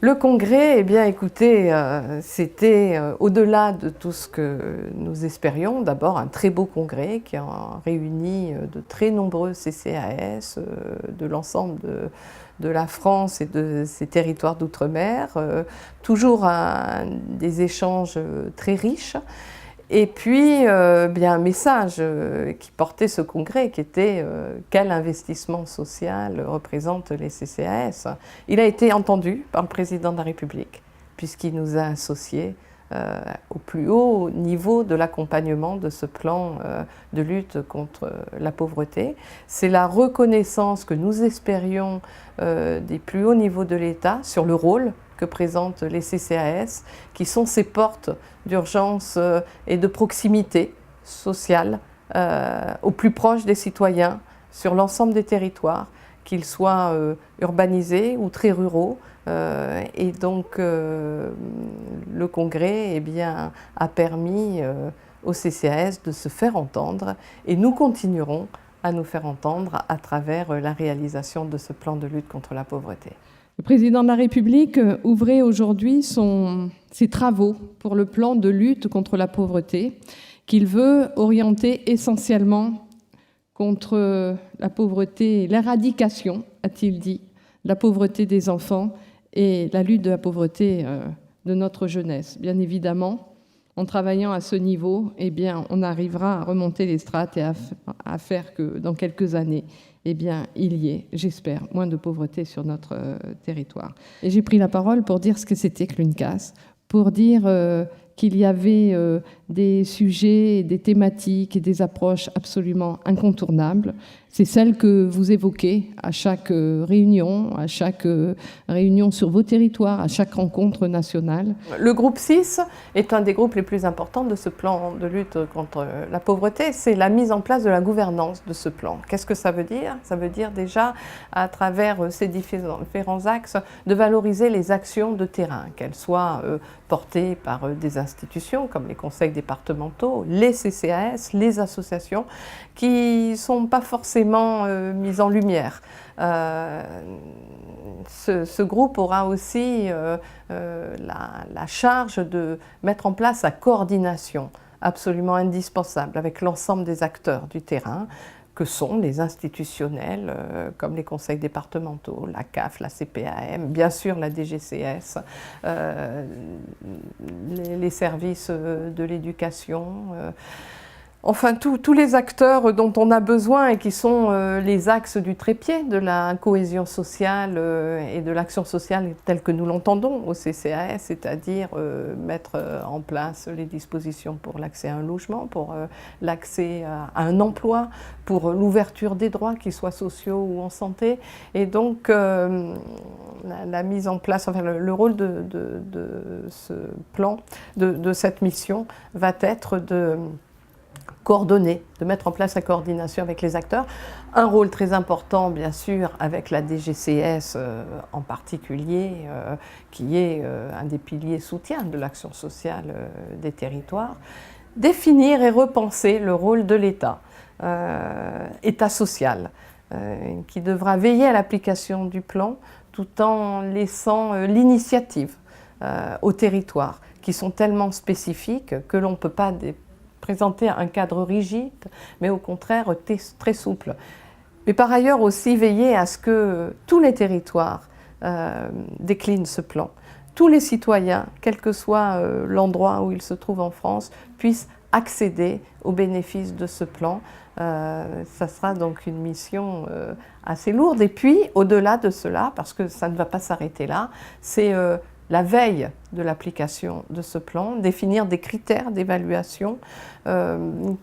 Le congrès, eh bien écoutez, c'était au-delà de tout ce que nous espérions. D'abord un très beau congrès qui a réuni de très nombreux CCAS de l'ensemble de la France et de ses territoires d'outre-mer. Toujours des échanges très riches. Et puis, bien un message qui portait ce congrès, qui était quel investissement social représente les CCAS. Il a été entendu par le président de la République, puisqu'il nous a associés au plus haut niveau de l'accompagnement de ce plan de lutte contre la pauvreté. C'est la reconnaissance que nous espérions des plus hauts niveaux de l'État sur le rôle que présentent les CCAS, qui sont ces portes d'urgence et de proximité sociale au plus proche des citoyens sur l'ensemble des territoires, qu'ils soient urbanisés ou très ruraux. Et donc le congrès eh bien, a permis aux CCAS de se faire entendre et nous continuerons à nous faire entendre à travers la réalisation de ce plan de lutte contre la pauvreté. Le président de la République ouvrait aujourd'hui ses travaux pour le plan de lutte contre la pauvreté qu'il veut orienter essentiellement contre la pauvreté, l'éradication, a-t-il dit, la pauvreté des enfants et la lutte de la pauvreté de notre jeunesse. Bien évidemment, en travaillant à ce niveau, eh bien, on arrivera à remonter les strates et à faire que dans quelques années, eh bien, il y ait, j'espère, moins de pauvreté sur notre territoire. Et j'ai pris la parole pour dire ce que c'était que l'UNCAS, pour dire qu'il y avait des sujets, des thématiques et des approches absolument incontournables. C'est celle que vous évoquez à chaque réunion sur vos territoires, à chaque rencontre nationale. Le groupe 6 est un des groupes les plus importants de ce plan de lutte contre la pauvreté. C'est la mise en place de la gouvernance de ce plan. Qu'est-ce que ça veut dire? Ça veut dire déjà, à travers ces différents axes, de valoriser les actions de terrain, qu'elles soient portées par des institutions comme les conseils départementaux, les CCAS, les associations, qui ne sont pas forcément mises en lumière. Ce groupe aura aussi la charge de mettre en place la coordination absolument indispensable avec l'ensemble des acteurs du terrain, que sont les institutionnels comme les conseils départementaux, la CAF, la CPAM, bien sûr la DGCS, les services de l'éducation, enfin tous les acteurs dont on a besoin et qui sont les axes du trépied de la cohésion sociale et de l'action sociale telle que nous l'entendons au CCAS, c'est-à-dire mettre en place les dispositions pour l'accès à un logement, pour l'accès à un emploi, pour l'ouverture des droits, qu'ils soient sociaux ou en santé. Et donc la mise en place, enfin le rôle de ce plan, de cette mission, va être de coordonner, de mettre en place la coordination avec les acteurs. Un rôle très important, bien sûr, avec la DGCS en particulier, qui est un des piliers soutiens de l'action sociale des territoires. Définir et repenser le rôle de l'État, État social, qui devra veiller à l'application du plan tout en laissant l'initiative aux territoires, qui sont tellement spécifiques que l'on ne peut pas présenter un cadre rigide, mais au contraire très souple. Mais par ailleurs aussi veiller à ce que tous les territoires déclinent ce plan. Tous les citoyens, quel que soit l'endroit où ils se trouvent en France, puissent accéder aux bénéfices de ce plan. Ça sera donc une mission assez lourde. Et puis, au-delà de cela, parce que ça ne va pas s'arrêter là, c'est la veille de l'application de ce plan, définir des critères d'évaluation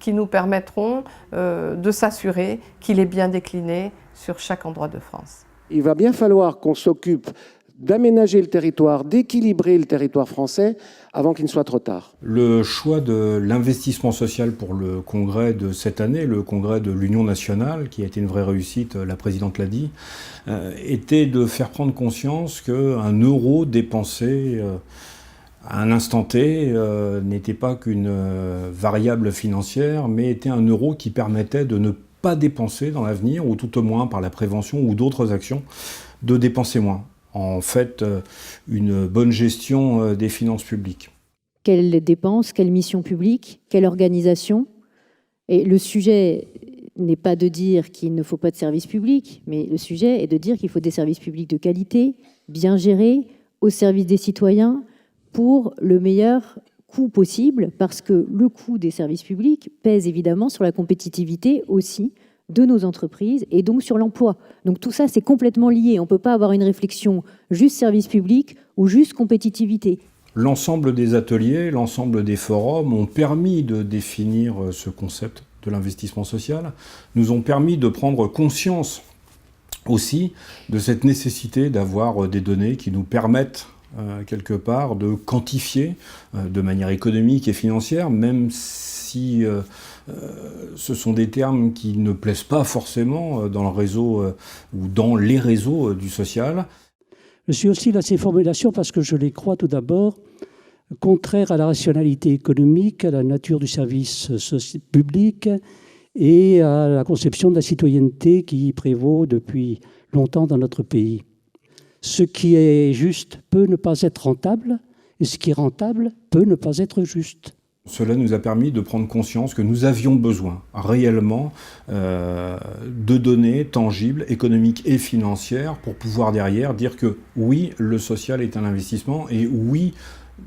qui nous permettront de s'assurer qu'il est bien décliné sur chaque endroit de France. Il va bien falloir qu'on s'occupe d'aménager le territoire, d'équilibrer le territoire français avant qu'il ne soit trop tard. Le choix de l'investissement social pour le congrès de cette année, le congrès de l'Union nationale, qui a été une vraie réussite, la présidente l'a dit, était de faire prendre conscience qu'un euro dépensé à un instant T n'était pas qu'une variable financière, mais était un euro qui permettait de ne pas dépenser dans l'avenir, ou tout au moins par la prévention ou d'autres actions, de dépenser moins. en fait une bonne gestion des finances publiques. Quelles dépenses, quelle mission publique, quelle organisation? Et le sujet n'est pas de dire qu'il ne faut pas de services publics, mais le sujet est de dire qu'il faut des services publics de qualité, bien gérés, au service des citoyens, pour le meilleur coût possible, parce que le coût des services publics pèse évidemment sur la compétitivité aussi de nos entreprises et donc sur l'emploi. Donc tout ça, c'est complètement lié. On ne peut pas avoir une réflexion juste service public ou juste compétitivité. L'ensemble des ateliers, l'ensemble des forums ont permis de définir ce concept de l'investissement social, nous ont permis de prendre conscience aussi de cette nécessité d'avoir des données qui nous permettent quelque part de quantifier de manière économique et financière, même si ce sont des termes qui ne plaisent pas forcément dans le réseau ou dans les réseaux du social. Je suis hostile à ces formulations parce que je les crois tout d'abord contraires à la rationalité économique, à la nature du service public et à la conception de la citoyenneté qui prévaut depuis longtemps dans notre pays. Ce qui est juste peut ne pas être rentable et ce qui est rentable peut ne pas être juste. Cela nous a permis de prendre conscience que nous avions besoin réellement de données tangibles, économiques et financières pour pouvoir derrière dire que oui, le social est un investissement et oui,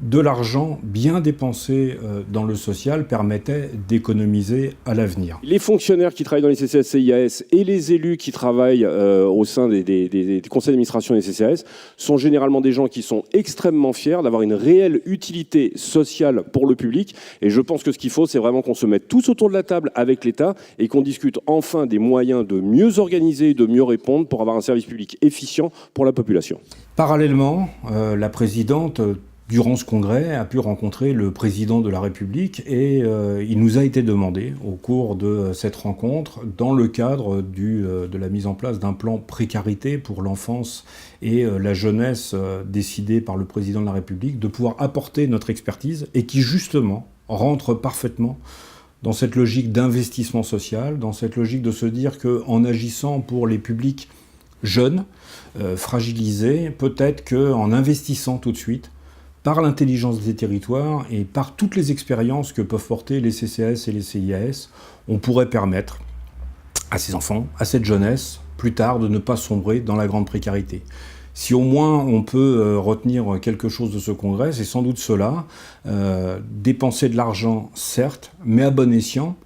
de l'argent bien dépensé dans le social permettait d'économiser à l'avenir. Les fonctionnaires qui travaillent dans les CCAS, CIAS et les élus qui travaillent au sein des conseils d'administration des CCAS sont généralement des gens qui sont extrêmement fiers d'avoir une réelle utilité sociale pour le public. Et je pense que ce qu'il faut, c'est vraiment qu'on se mette tous autour de la table avec l'État et qu'on discute enfin des moyens de mieux organiser et de mieux répondre pour avoir un service public efficient pour la population. Parallèlement, la présidente durant ce congrès, a pu rencontrer le président de la République et il nous a été demandé, au cours de cette rencontre, dans le cadre de la mise en place d'un plan précarité pour l'enfance et la jeunesse décidé par le président de la République, de pouvoir apporter notre expertise et qui, justement, rentre parfaitement dans cette logique d'investissement social, dans cette logique de se dire qu'en agissant pour les publics jeunes, fragilisés, peut-être qu'en investissant tout de suite, par l'intelligence des territoires et par toutes les expériences que peuvent porter les CCAS et les CIAS, on pourrait permettre à ces enfants, à cette jeunesse, plus tard, de ne pas sombrer dans la grande précarité. Si au moins on peut retenir quelque chose de ce congrès, c'est sans doute cela. Dépenser de l'argent, certes, mais à bon escient,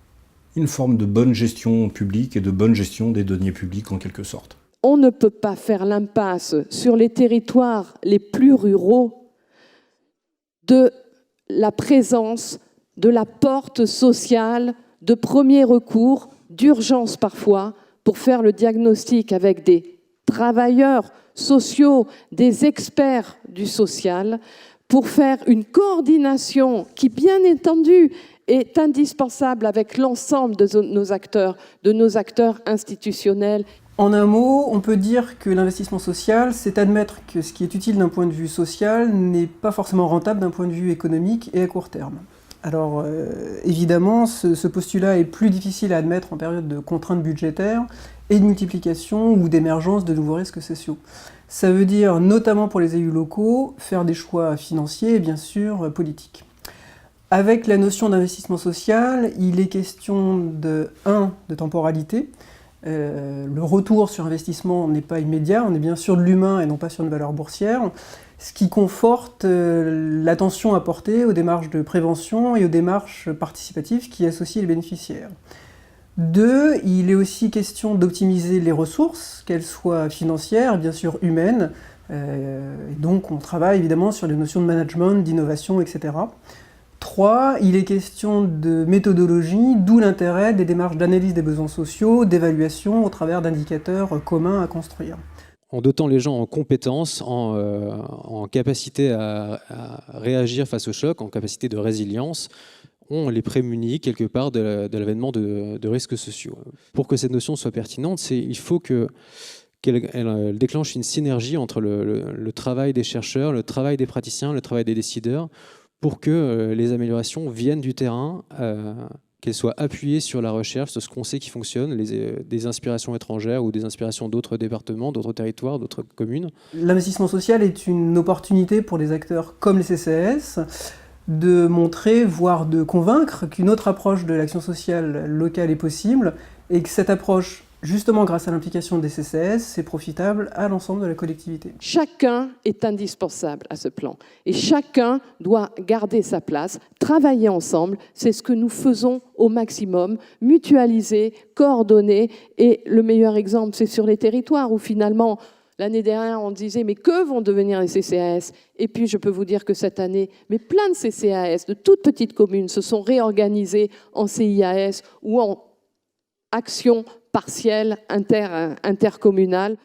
une forme de bonne gestion publique et de bonne gestion des deniers publics en quelque sorte. On ne peut pas faire l'impasse sur les territoires les plus ruraux de la présence de la porte sociale de premier recours, d'urgence parfois, pour faire le diagnostic avec des travailleurs sociaux, des experts du social, pour faire une coordination qui, bien entendu, est indispensable avec l'ensemble de nos acteurs institutionnels. En un mot, on peut dire que l'investissement social, c'est admettre que ce qui est utile d'un point de vue social n'est pas forcément rentable d'un point de vue économique et à court terme. Alors évidemment, ce postulat est plus difficile à admettre en période de contraintes budgétaires et de multiplication ou d'émergence de nouveaux risques sociaux. Ça veut dire, notamment pour les élus locaux, faire des choix financiers et bien sûr politiques. Avec la notion d'investissement social, il est question de temporalité. Le retour sur investissement n'est pas immédiat, on est bien sûr de l'humain et non pas sur une valeur boursière, ce qui conforte l'attention apportée aux démarches de prévention et aux démarches participatives qui associent les bénéficiaires. 2, il est aussi question d'optimiser les ressources, qu'elles soient financières, bien sûr humaines, et donc on travaille évidemment sur les notions de management, d'innovation, etc. 3, il est question de méthodologie, d'où l'intérêt des démarches d'analyse des besoins sociaux, d'évaluation au travers d'indicateurs communs à construire. En dotant les gens en compétences, en capacité à réagir face au choc, en capacité de résilience, on les prémunit quelque part de l'avènement de risques sociaux. Pour que cette notion soit pertinente, il faut qu'elle déclenche une synergie entre le travail des chercheurs, le travail des praticiens, le travail des décideurs, pour que les améliorations viennent du terrain qu'elle soit appuyée sur la recherche, sur ce qu'on sait qui fonctionne, des inspirations étrangères ou des inspirations d'autres départements, d'autres territoires, d'autres communes. L'investissement social est une opportunité pour des acteurs comme les CCAS de montrer, voire de convaincre qu'une autre approche de l'action sociale locale est possible et que cette approche, justement grâce à l'implication des CCAS, c'est profitable à l'ensemble de la collectivité. Chacun est indispensable à ce plan et chacun doit garder sa place, travailler ensemble. C'est ce que nous faisons au maximum, mutualiser, coordonner. Et le meilleur exemple, c'est sur les territoires où finalement, l'année dernière, on disait « mais que vont devenir les CCAS ?» Et puis, je peux vous dire que cette année, mais plein de CCAS, de toutes petites communes, se sont réorganisés en CIAS ou en actions partielles intercommunales.